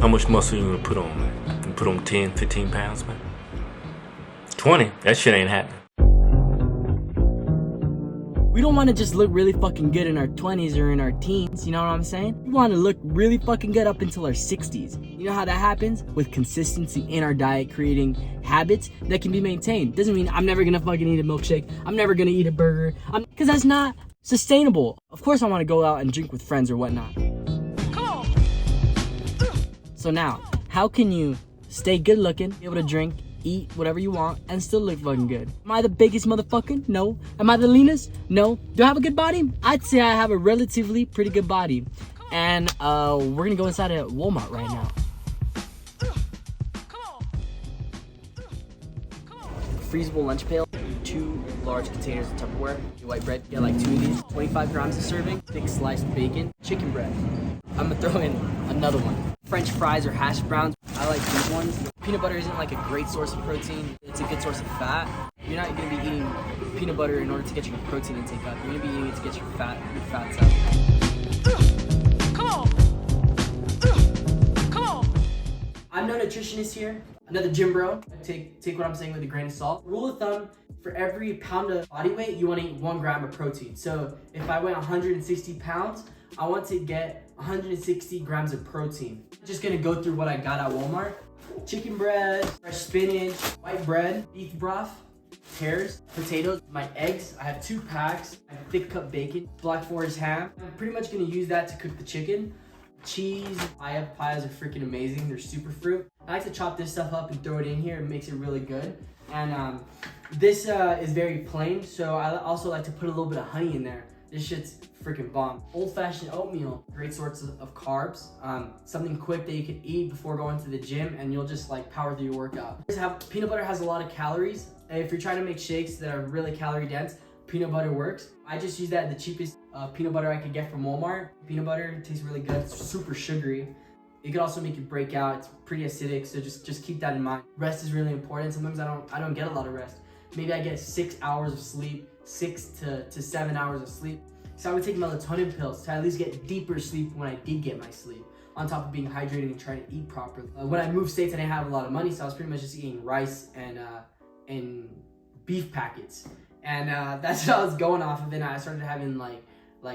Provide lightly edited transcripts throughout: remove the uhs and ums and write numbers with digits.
How much muscle you gonna put on, man? You put on 10, 15 pounds, man? 20? That shit ain't happening. We don't want to just look really fucking good in our 20s or in our teens, you know what I'm saying? We want to look really fucking good up until our 60s. You know how that happens? With consistency in our diet, creating habits that can be maintained. Doesn't mean I'm never gonna fucking eat a milkshake, I'm never gonna eat a burger, because that's not sustainable. Of course I want to go out and drink with friends or whatnot. So now, how can you stay good looking, be able to drink, eat whatever you want, and still look fucking good? Am I the biggest motherfucker? No. Am I the leanest? No. Do I have a good body? I'd say I have a relatively pretty good body. And we're gonna go inside a Walmart right now. Freezable lunch pail, 2 large containers of Tupperware, white bread, get like 2 of these, 25 grams of serving, thick sliced bacon, chicken bread. I'm gonna throw in another one. French fries or hash browns, I like these ones. Peanut butter isn't like a great source of protein, it's a good source of fat. You're not gonna be eating peanut butter in order to get your protein intake up, you're gonna be eating it to get your fats up. Come on! I'm no nutritionist here, another gym bro. Take what I'm saying with a grain of salt. Rule of thumb, for every pound of body weight, you wanna eat 1 gram of protein. So if I weigh 160 pounds, I want to get 160 grams of protein. Just gonna go through what I got at Walmart. Chicken breast, fresh spinach, white bread, beef broth, pears, potatoes, my eggs. I have 2 packs. I have thick cut bacon, Black Forest ham. I'm pretty much gonna use that to cook the chicken. Cheese, papayas are freaking amazing. They're super fruit. I like to chop this stuff up and throw it in here. It makes it really good. And this is very plain, so I also like to put a little bit of honey in there. This shit's freaking bomb. Old-fashioned oatmeal, great source of carbs. Something quick that you can eat before going to the gym, and you'll just like power through your workout. Peanut butter has a lot of calories. If you're trying to make shakes that are really calorie dense, peanut butter works. I just use that the cheapest peanut butter I could get from Walmart. Peanut butter tastes really good. It's super sugary. It could also make you break out. It's pretty acidic, so just keep that in mind. Rest is really important. Sometimes I don't get a lot of rest. Maybe I get 6 hours of sleep, 6 to 7 hours of sleep. So I would take melatonin pills to at least get deeper sleep when I did get my sleep, on top of being hydrated and trying to eat properly. When I moved states, I didn't have a lot of money, so I was pretty much just eating rice and beef packets. And that's what I was going off of. And I started having like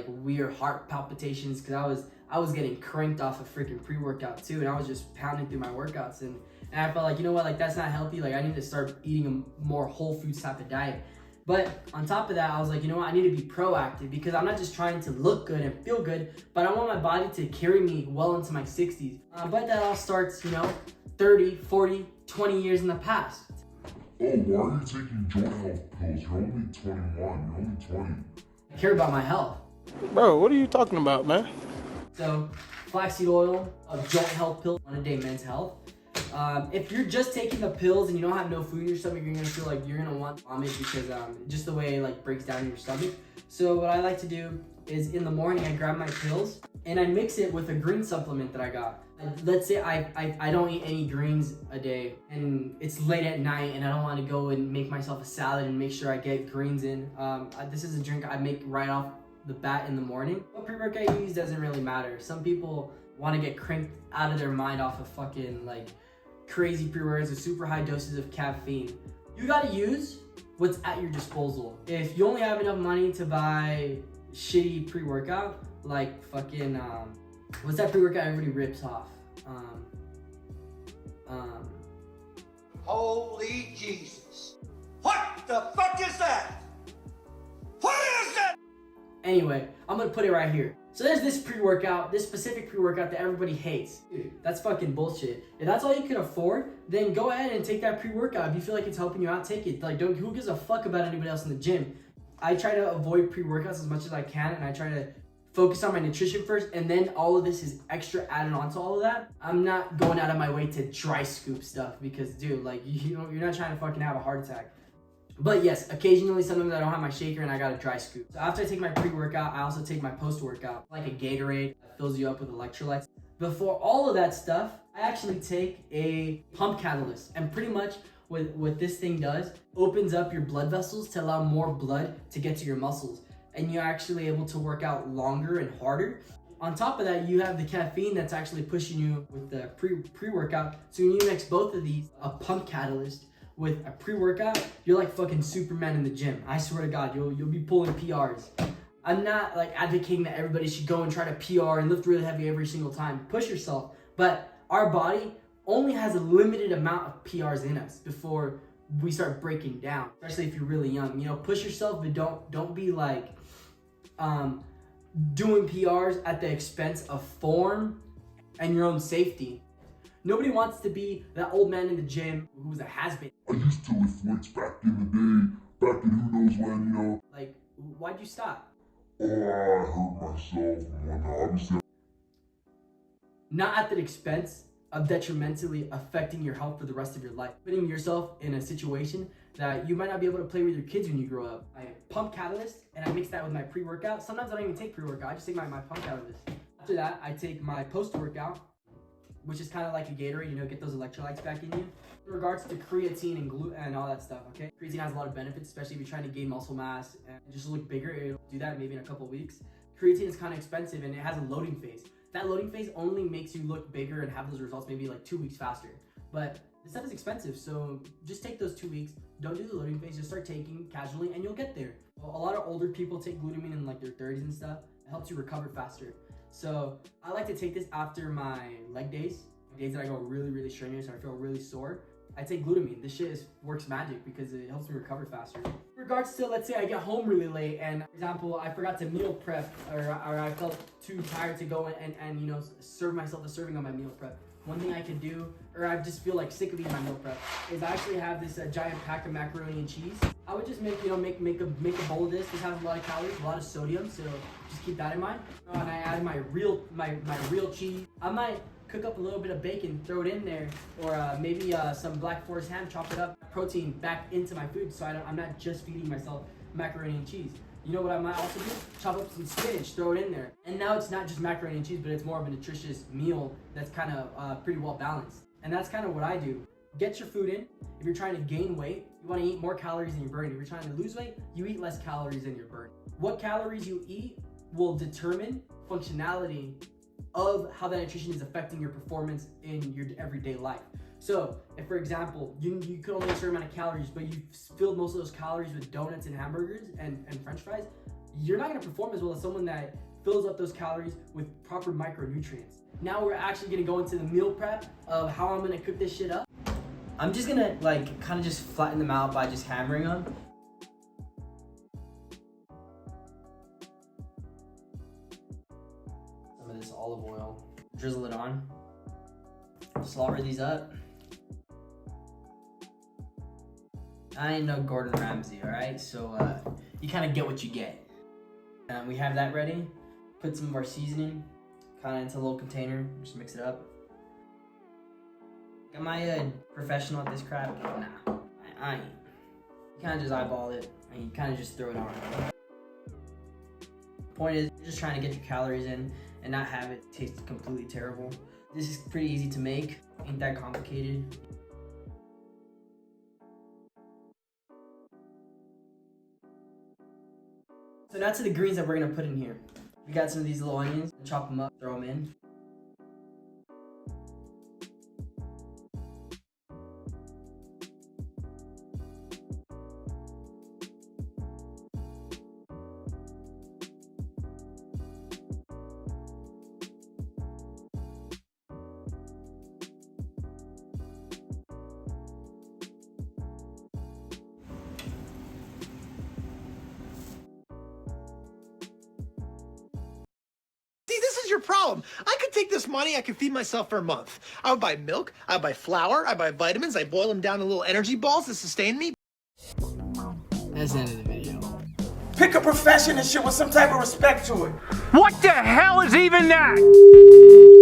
weird heart palpitations because I was getting cranked off of freaking pre-workout too, and I was just pounding through my workouts, and I felt like, you know what, like that's not healthy. Like I need to start eating a more whole foods type of diet. But on top of that, I was like, you know what, I need to be proactive because I'm not just trying to look good and feel good, but I want my body to carry me well into my 60s. But that all starts, 30, 40, 20 years in the past. Oh, why are you taking joint health pills? You're only 21, you're only 20. I care about my health. Bro, what are you talking about, man? So, flaxseed oil, a joint health pill, 1-a-day men's health. If you're just taking the pills and you don't have no food in your stomach, you're gonna feel like you're gonna want to vomit because just the way it like breaks down in your stomach. So what I like to do is in the morning I grab my pills and I mix it with a green supplement that I got. Let's say I don't eat any greens a day and it's late at night and I don't want to go and make myself a salad and make sure I get greens in. This is a drink I make right off the bat in the morning. What pre-workout I use doesn't really matter. Some people want to get cranked out of their mind off of fucking like crazy pre-workouts with super high doses of caffeine. You gotta use what's at your disposal. If you only have enough money to buy shitty pre-workout, like fucking what's that pre-workout everybody rips off? Holy Jesus. What the fuck is that? What is that? Anyway, I'm gonna put it right here. So there's this pre-workout, this specific pre-workout that everybody hates. Dude, that's fucking bullshit. If that's all you can afford, then go ahead and take that pre-workout. If you feel like it's helping you out, take it. Like, who gives a fuck about anybody else in the gym? I try to avoid pre-workouts as much as I can, and I try to focus on my nutrition first, and then all of this is extra added on to all of that. I'm not going out of my way to dry scoop stuff because, dude, like, you're not trying to fucking have a heart attack. But yes, occasionally, sometimes I don't have my shaker and I got a dry scoop. So after I take my pre-workout, I also take my post-workout, like a Gatorade that fills you up with electrolytes. Before all of that stuff, I actually take a pump catalyst, and pretty much what this thing does, opens up your blood vessels to allow more blood to get to your muscles. And you're actually able to work out longer and harder. On top of that, you have the caffeine that's actually pushing you with the pre-workout. So when you mix both of these, a pump catalyst with a pre-workout, you're like fucking Superman in the gym. I swear to God, you'll be pulling PRs. I'm not like advocating that everybody should go and try to PR and lift really heavy every single time. Push yourself. But our body only has a limited amount of PRs in us before we start breaking down, especially if you're really young. You know, push yourself, but don't be like doing PRs at the expense of form and your own safety. Nobody wants to be that old man in the gym who's a has-been. I used to lift weights back in the day, back in who knows when, you know. Like, why'd you stop? Oh, I hurt myself and whatnot. Obviously, Not at the expense of detrimentally affecting your health for the rest of your life. Putting yourself in a situation that you might not be able to play with your kids when you grow up. I pump catalyst and I mix that with my pre-workout. Sometimes I don't even take pre-workout, I just take my pump catalyst. After that, I take my post-workout, which is kind of like a Gatorade, you know, get those electrolytes back in you. In regards to creatine and gluten and all that stuff, okay? Creatine has a lot of benefits, especially if you're trying to gain muscle mass and just look bigger. It'll do that maybe in a couple weeks. Creatine is kind of expensive and it has a loading phase. That loading phase only makes you look bigger and have those results maybe like 2 weeks faster. But this stuff is expensive, so just take those 2 weeks. Don't do the loading phase, just start taking casually and you'll get there. A lot of older people take glutamine in like their 30s and stuff. It helps you recover faster. So I like to take this after my leg days that I go really, really strenuous or I feel really sore. I take glutamine. This shit works magic because it helps me recover faster. In regards to, let's say I get home really late and, for example, I forgot to meal prep or I felt too tired to go and you know, serve myself a serving on my meal prep. One thing I could do, or I just feel like sick of eating my meal prep, is I actually have this giant pack of macaroni and cheese. I would just make a bowl of this. This has a lot of calories, a lot of sodium, so just keep that in mind. And I add my real cheese. I might cook up a little bit of bacon, throw it in there, or maybe some Black Forest ham, chop it up, protein back into my food, so I'm not just feeding myself macaroni and cheese. You know what I might also do? Chop up some spinach, throw it in there. And now it's not just macaroni and cheese, but it's more of a nutritious meal that's kind of pretty well balanced. And that's kind of what I do. Get your food in. If you're trying to gain weight, you want to eat more calories than you're burning. If you're trying to lose weight, you eat less calories than you're burning. What calories you eat will determine functionality of how that nutrition is affecting your performance in your everyday life. So, if for example, you could only eat a certain amount of calories, but you filled most of those calories with donuts and hamburgers and french fries, you're not gonna perform as well as someone that fills up those calories with proper micronutrients. Now we're actually gonna go into the meal prep of how I'm gonna cook this shit up. I'm just gonna like kind of just flatten them out by just hammering them. Some of this olive oil, drizzle it on, slaughter these up. I ain't no Gordon Ramsay, all right? So you kind of get what you get. We have that ready. Put some of our seasoning kind of into a little container. Just mix it up. Am I a professional at this crap? Nah, I ain't. You kind of just eyeball it and you kind of just throw it on. Point is, you're just trying to get your calories in and not have it taste completely terrible. This is pretty easy to make. Ain't that complicated. So now to the greens that we're gonna put in here. We got some of these little onions, chop them up, throw them in. See, this is your problem. I could take this money, I could feed myself for a month. I would buy milk, I would buy flour, I buy vitamins, I boil them down in little energy balls to sustain me. That's the end of the video. Pick a profession and shit with some type of respect to it. What the hell is even that?